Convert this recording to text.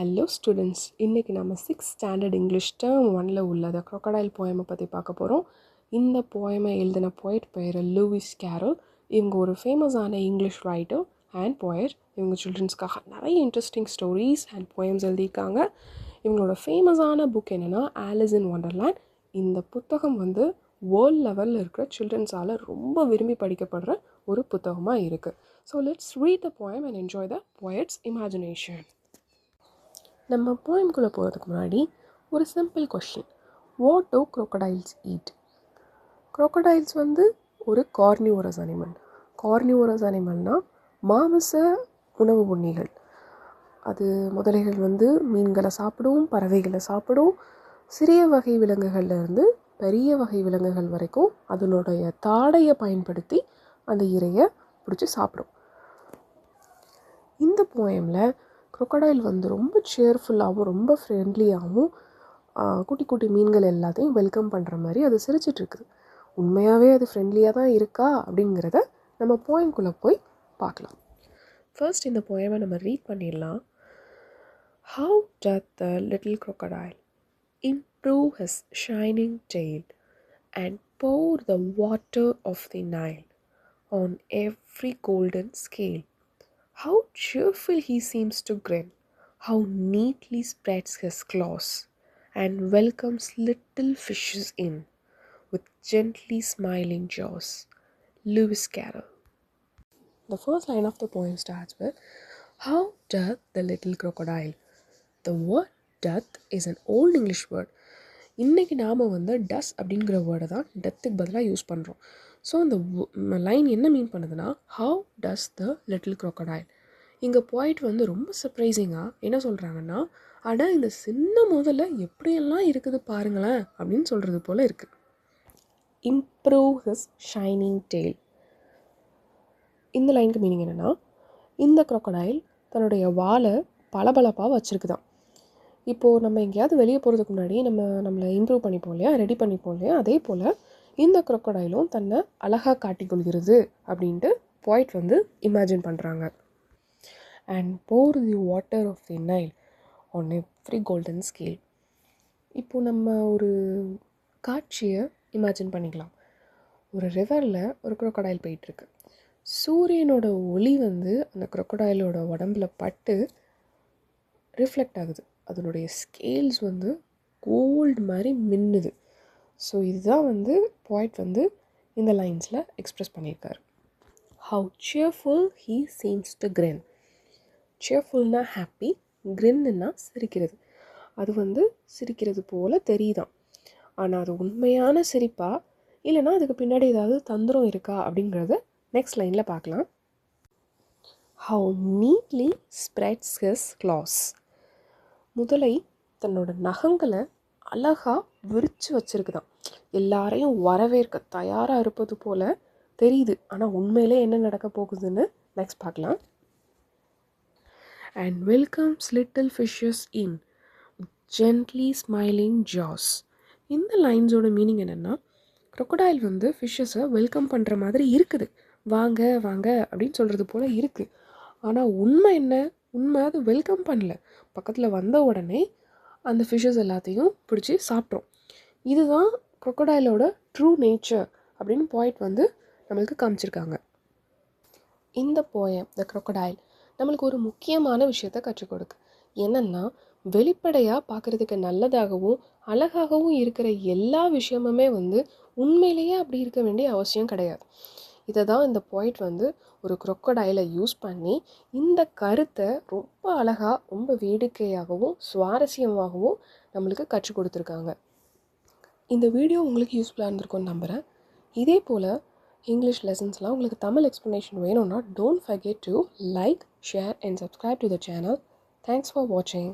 Hello students, இன்றைக்கி நம்ம 6th standard English term 1ல் உள்ள த crocodile போயமை பற்றி பார்க்க போகிறோம். இந்த போயமை எழுதின போய்ட் பேர் லூயிஸ் கேரல். இவங்க ஒரு ஃபேமஸான இங்கிலீஷ் ரைட்டர் அண்ட் போயட். இவங்க சில்ட்ரன்ஸ்க்காக நிறைய இன்ட்ரெஸ்டிங் ஸ்டோரிஸ் அண்ட் போயம்ஸ் எழுதியிருக்காங்க. இவங்களோட ஃபேமஸான புக் என்னென்னா ஆலிஸ் இன் வண்டர்லேண்ட். இந்த புத்தகம் வந்து வேர்ல்ட் லெவலில் இருக்கிற சில்ட்ரன்ஸால் ரொம்ப விரும்பி படிக்கப்படுற ஒரு புத்தகமாக இருக்குது. So let's read the poem and enjoy the poets imagination. நம்ம போயம்குள்ளே போகிறதுக்கு முன்னாடி ஒரு simple question. What to crocodiles eat? crocodiles வந்து ஒரு கார்னிவோரஸ் அனிமல். கார்னிவோரஸ் அனிமல்னால் மாமிச உணவு உண்ணிகள். அது முதலைகள் வந்து மீன்களை சாப்பிடும், பறவைகளை சாப்பிடும். சிறிய வகை விலங்குகள்லேருந்து பெரிய வகை விலங்குகள் வரைக்கும் அதனுடைய தாடையை பயன்படுத்தி அந்த இரையை பிடிச்சி சாப்பிடும். இந்த போயமில் crocodile வந்து ரொம்ப சேர்ஃபுல்லாகவும் ரொம்ப ஃப்ரெண்ட்லியாகவும் குட்டி குட்டி மீன்கள் எல்லாத்தையும் வெல்கம் பண்ணுற மாதிரி அது சிரிச்சிட்ருக்குது. உண்மையாகவே அது ஃப்ரெண்ட்லியாக தான் இருக்கா அப்படிங்கிறத நம்ம போயம்குள்ளே போய் பார்க்கலாம். ஃபர்ஸ்ட் இந்த போயமை நம்ம ரீட் பண்ணிடலாம். How doth the little crocodile improve his shining tail and pour the water of the Nile on every golden scale? How cheerful he seems to grin, how neatly spreads his claws, and welcomes little fishes in with gently smiling jaws. Lewis Carroll. The first line of the poem starts with, How doth the little crocodile? The word doth is an old English word. இன்றைக்கி நாம் வந்து டஸ் அப்படிங்கிற வேர்டை தான் டெத்துக்கு பதிலாக use பண்ணுறோம். So அந்த line என்ன மீன் பண்ணுதுன்னா, how does the little crocodile. இங்கே போய்ட் வந்து ரொம்ப சர்ப்ரைசிங்காக என்ன சொல்கிறாங்கன்னா, அட இந்த சின்ன முதல்ல எப்படியெல்லாம் இருக்குது பாருங்களேன் அப்படின்னு சொல்கிறது போல் இருக்குது. Improve his shining tail. இந்த லைனுக்கு மீனிங் என்னென்னா, இந்த crocodile தன்னுடைய வாலை பளபளப்பாக வச்சுருக்குதான். இப்போது நம்ம எங்கேயாவது வெளியே போகிறதுக்கு முன்னாடி நம்மளை இம்ப்ரூவ் பண்ணிப்போம் இல்லையா, ரெடி பண்ணிப்போம் இல்லையா, அதே போல் இந்த crocodileம் தன்னை அழகாக காட்டிக்கொள்கிறது அப்படின்ட்டு போய்ட் வந்து இமேஜின் பண்ணுறாங்க. And pour the water of the Nile on every golden scale. இப்போது நம்ம ஒரு காட்சியை இமேஜின் பண்ணிக்கலாம். ஒரு ரிவரில் ஒரு crocodile போயிட்டுருக்கு. சூரியனோட ஒளி வந்து அந்த crocodileோட உடம்புல பட்டு ரிஃப்ளெக்ட் ஆகுது. அதனுடைய ஸ்கேல்ஸ் வந்து கோல்டு மாதிரி மின்னுது. ஸோ இதுதான் வந்து போய்ட் வந்து இந்த லைன்ஸில் எக்ஸ்ப்ரெஸ் பண்ணியிருக்காரு. How cheerful he seems to grin. cheerfulனா ஹாப்பி, கிரின்னா சிரிக்கிறது. அது வந்து சிரிக்கிறது போல் தெரியுதான். ஆனால் அது உண்மையான சிரிப்பா இல்லைனா அதுக்கு பின்னாடி ஏதாவது தந்திரம் இருக்கா அப்படிங்கிறத நெக்ஸ்ட் லைனில் பார்க்கலாம். How neatly spreads his claws. முதலை தன்னோட நகங்களை அழகாக விரித்து வச்சுருக்குதான். எல்லாரையும் வரவேற்க தயாராக இருப்பது போல் தெரியுது. ஆனால் உண்மையிலே என்ன நடக்க போகுதுன்னு நெக்ஸ்ட் பார்க்கலாம். And welcomes little fishes in with gently smiling jaws. இந்த லைன்ஸோட மீனிங் என்னென்னா, crocodile வந்து ஃபிஷ்ஷஸை வெல்கம் பண்ணுற மாதிரி இருக்குது. வாங்க வாங்க அப்படின்னு சொல்கிறது போல் இருக்குது. ஆனால் உண்மை என்ன, உண்மை அது வெல்கம் பண்ணல. பக்கத்தில் வந்த உடனே அந்த ஃபிஷ்ஷஸ் எல்லாத்தையும் பிடிச்சி சாப்பிட்றோம். இதுதான் crocodileோட ட்ரூ நேச்சர் அப்படின்னு போய்ட் வந்து நம்மளுக்கு காமிச்சிருக்காங்க. இந்த போயம் த crocodile நம்மளுக்கு ஒரு முக்கியமான விஷயத்தை கற்றுக் கொடுக்கு. என்னென்னா, வெளிப்படையாக பார்க்குறதுக்கு நல்லதாகவும் அழகாகவும் இருக்கிற எல்லா விஷயமுமே வந்து உண்மையிலேயே அப்படி இருக்க வேண்டிய அவசியம் கிடையாது. இதை தான் இந்த போய்ட் வந்து ஒரு crocodile யூஸ் பண்ணி இந்த கருத்தை ரொம்ப அழகாக, ரொம்ப வேடிக்கையாகவும் சுவாரஸ்யமாகவும் நம்மளுக்கு கற்றுக் கொடுத்துருக்காங்க. இந்த வீடியோ உங்களுக்கு யூஸ்ஃபுல்லாக இருந்திருக்கும்னு நம்புகிறேன். இதே போல் இங்கிலீஷ் லெசன்ஸ்லாம் உங்களுக்கு தமிழ் எக்ஸ்ப்ளனேஷன் வேணும்னா don't forget to like, share and subscribe to the channel. Thanks for watching.